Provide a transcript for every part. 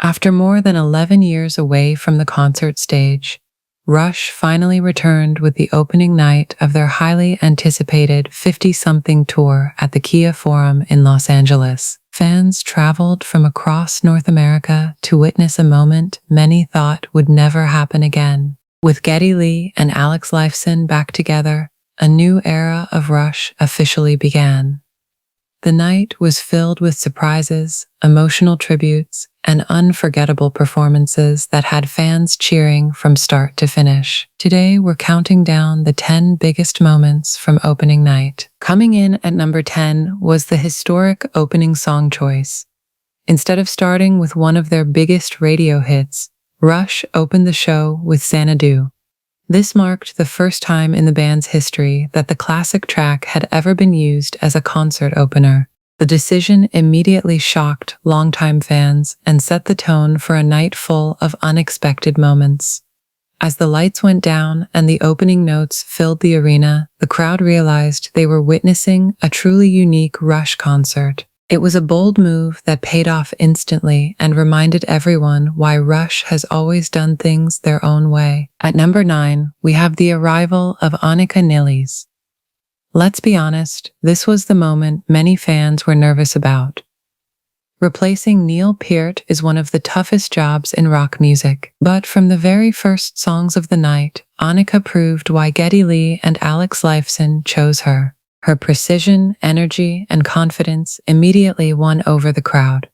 After more than 11 years away from the concert stage, Rush finally returned with the opening night of their highly anticipated 50-something tour at the Kia Forum in Los Angeles. Fans traveled from across North America to witness a moment many thought would never happen again. With Geddy Lee and Alex Lifeson back together, a new era of Rush officially began. The night was filled with surprises, emotional tributes, and unforgettable performances that had fans cheering from start to finish. Today, we're counting down the 10 biggest moments from opening night. Coming in at number 10 was the historic opening song choice. Instead of starting with one of their biggest radio hits, Rush opened the show with Xanadu. This marked the first time in the band's history that the classic track had ever been used as a concert opener. The decision immediately shocked longtime fans and set the tone for a night full of unexpected moments. As the lights went down and the opening notes filled the arena, the crowd realized they were witnessing a truly unique Rush concert. It was a bold move that paid off instantly and reminded everyone why Rush has always done things their own way. At number 9, we have the arrival of Anika Nilles. Let's be honest, this was the moment many fans were nervous about. Replacing Neil Peart is one of the toughest jobs in rock music. But from the very first songs of the night, Anika proved why Geddy Lee and Alex Lifeson chose her. Her precision, energy, and confidence immediately won over the crowd.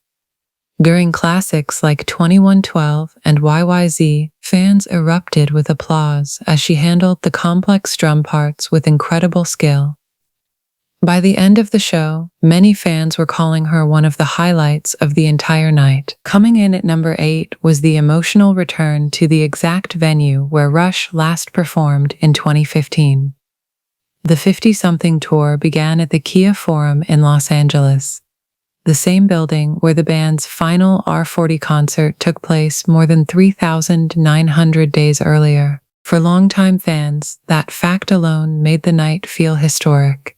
During classics like 2112 and YYZ, fans erupted with applause as she handled the complex drum parts with incredible skill. By the end of the show, many fans were calling her one of the highlights of the entire night. Coming in at number 8 was the emotional return to the exact venue where Rush last performed in 2015. The 50-something tour began at the Kia Forum in Los Angeles, the same building where the band's final R40 concert took place more than 3,900 days earlier. For longtime fans, that fact alone made the night feel historic.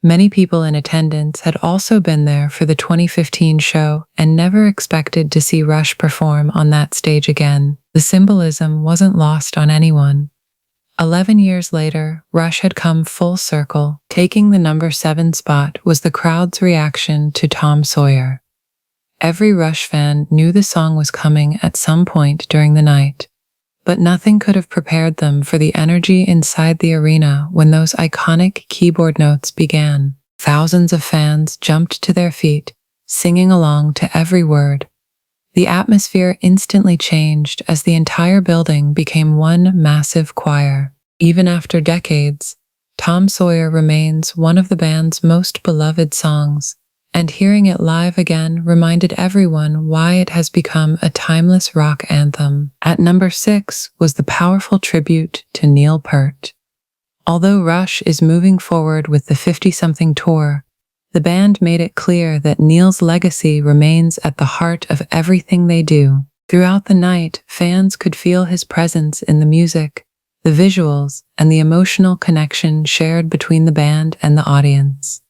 Many people in attendance had also been there for the 2015 show and never expected to see Rush perform on that stage again. The symbolism wasn't lost on anyone. 11 years later, Rush had come full circle. Taking the number 7 spot was the crowd's reaction to Tom Sawyer. Every Rush fan knew the song was coming at some point during the night, but nothing could have prepared them for the energy inside the arena when those iconic keyboard notes began. Thousands of fans jumped to their feet, singing along to every word. The atmosphere instantly changed as the entire building became one massive choir. Even after decades, Tom Sawyer remains one of the band's most beloved songs, and hearing it live again reminded everyone why it has become a timeless rock anthem. At number 6 was the powerful tribute to Neil Peart. Although Rush is moving forward with the 50-something tour, the band made it clear that Neil's legacy remains at the heart of everything they do. Throughout the night, fans could feel his presence in the music, the visuals, and the emotional connection shared between the band and the audience.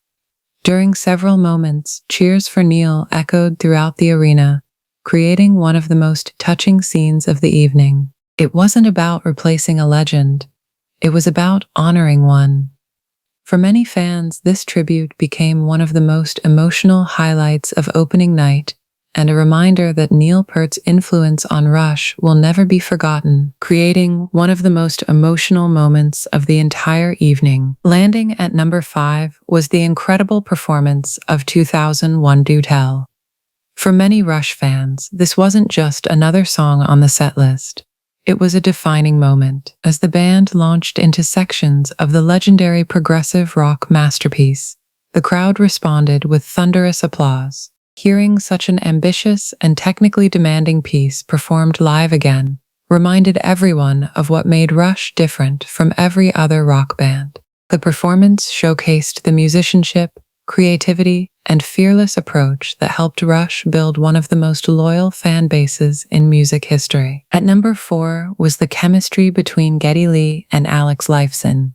During several moments, cheers for Neil echoed throughout the arena, creating one of the most touching scenes of the evening. It wasn't about replacing a legend, it was about honoring one. For many fans, this tribute became one of the most emotional highlights of opening night and a reminder that Neil Peart's influence on Rush will never be forgotten, creating one of the most emotional moments of the entire evening. Landing at number 5 was the incredible performance of 2001 Do Tell. For many Rush fans, this wasn't just another song on the setlist. It was a defining moment as the band launched into sections of the legendary progressive rock masterpiece. The crowd responded with thunderous applause. Hearing such an ambitious and technically demanding piece performed live again reminded everyone of what made Rush different from every other rock band. The performance showcased the musicianship, creativity, and fearless approach that helped Rush build one of the most loyal fan bases in music history. At number 4 was the chemistry between Geddy Lee and Alex Lifeson.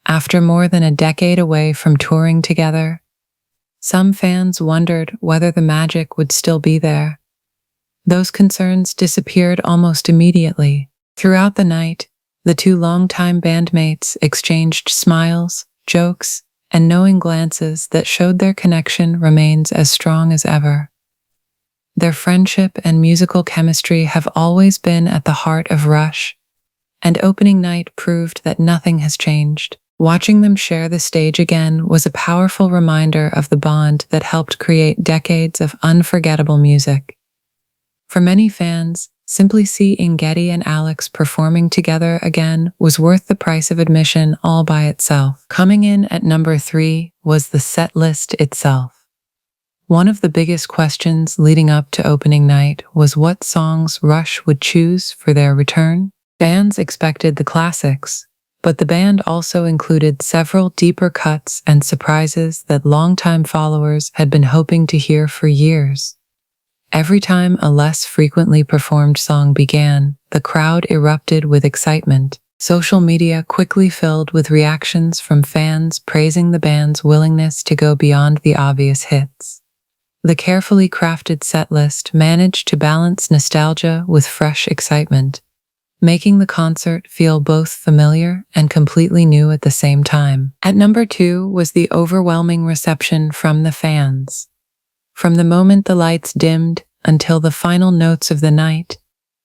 After more than a decade away from touring together, some fans wondered whether the magic would still be there. those concerns disappeared almost immediately. Throughout the night, the two longtime bandmates exchanged smiles, jokes, and knowing glances that showed their connection remains as strong as ever. Their friendship and musical chemistry have always been at the heart of Rush, and opening night proved that nothing has changed. Watching them share the stage again was a powerful reminder of the bond that helped create decades of unforgettable music. For many fans, simply seeing Geddy and Alex performing together again was worth the price of admission all by itself. Coming in at number 3 was the set list itself. One of the biggest questions leading up to opening night was what songs Rush would choose for their return. Fans expected the classics, but the band also included several deeper cuts and surprises that longtime followers had been hoping to hear for years. Every time a less frequently performed song began, the crowd erupted with excitement. Social media quickly filled with reactions from fans praising the band's willingness to go beyond the obvious hits. The carefully crafted setlist managed to balance nostalgia with fresh excitement, making the concert feel both familiar and completely new at the same time. At number 2 was the overwhelming reception from the fans. From the moment the lights dimmed until the final notes of the night,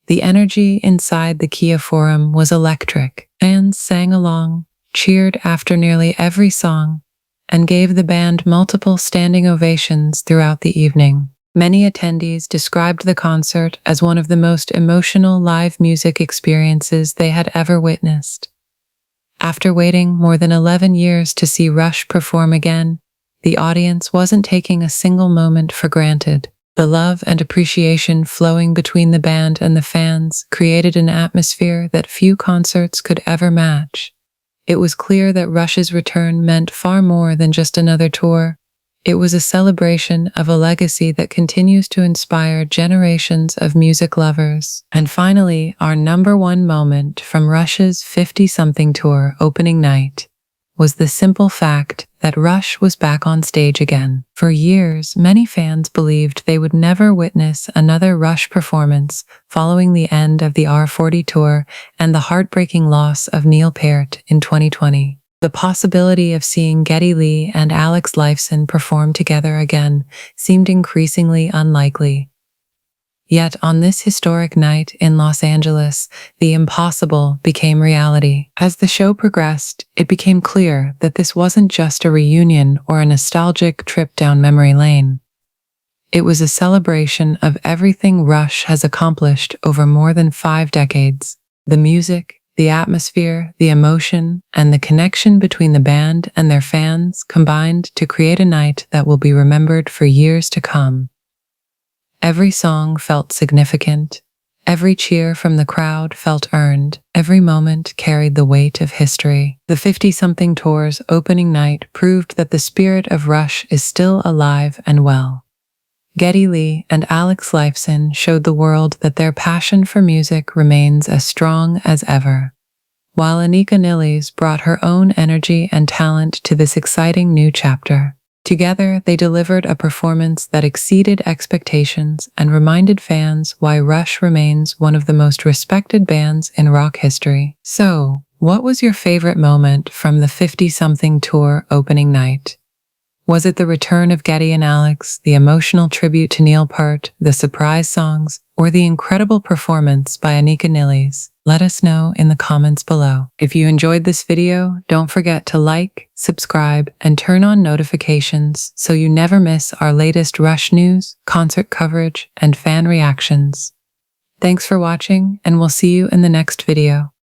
the energy inside the Kia Forum was electric. Fans sang along, cheered after nearly every song, and gave the band multiple standing ovations throughout the evening. Many attendees described the concert as one of the most emotional live music experiences they had ever witnessed. After waiting more than 11 years to see Rush perform again, the audience wasn't taking a single moment for granted. The love and appreciation flowing between the band and the fans created an atmosphere that few concerts could ever match. It was clear that Rush's return meant far more than just another tour. It was a celebration of a legacy that continues to inspire generations of music lovers. And finally, our number 1 moment from Rush's 50-something tour opening night was the simple fact that Rush was back on stage again. For years, many fans believed they would never witness another Rush performance following the end of the R40 tour and the heartbreaking loss of Neil Peart in 2020. The possibility of seeing Geddy Lee and Alex Lifeson perform together again seemed increasingly unlikely. Yet on this historic night in Los Angeles, the impossible became reality. As the show progressed, it became clear that this wasn't just a reunion or a nostalgic trip down memory lane. It was a celebration of everything Rush has accomplished over more than 5 decades. The music, the atmosphere, the emotion, and the connection between the band and their fans combined to create a night that will be remembered for years to come. Every song felt significant. Every cheer from the crowd felt earned. Every moment carried the weight of history. The 50-something tour's opening night proved that the spirit of Rush is still alive and well. Geddy Lee and Alex Lifeson showed the world that their passion for music remains as strong as ever, while Anika Nilles brought her own energy and talent to this exciting new chapter. Together, they delivered a performance that exceeded expectations and reminded fans why Rush remains one of the most respected bands in rock history. So, what was your favorite moment from the 50-something tour opening night? Was it the return of Geddy and Alex, the emotional tribute to Neil Peart, the surprise songs, or the incredible performance by Anika Nilles? Let us know in the comments below. If you enjoyed this video, don't forget to like, subscribe, and turn on notifications so you never miss our latest Rush news, concert coverage, and fan reactions. Thanks for watching, and we'll see you in the next video.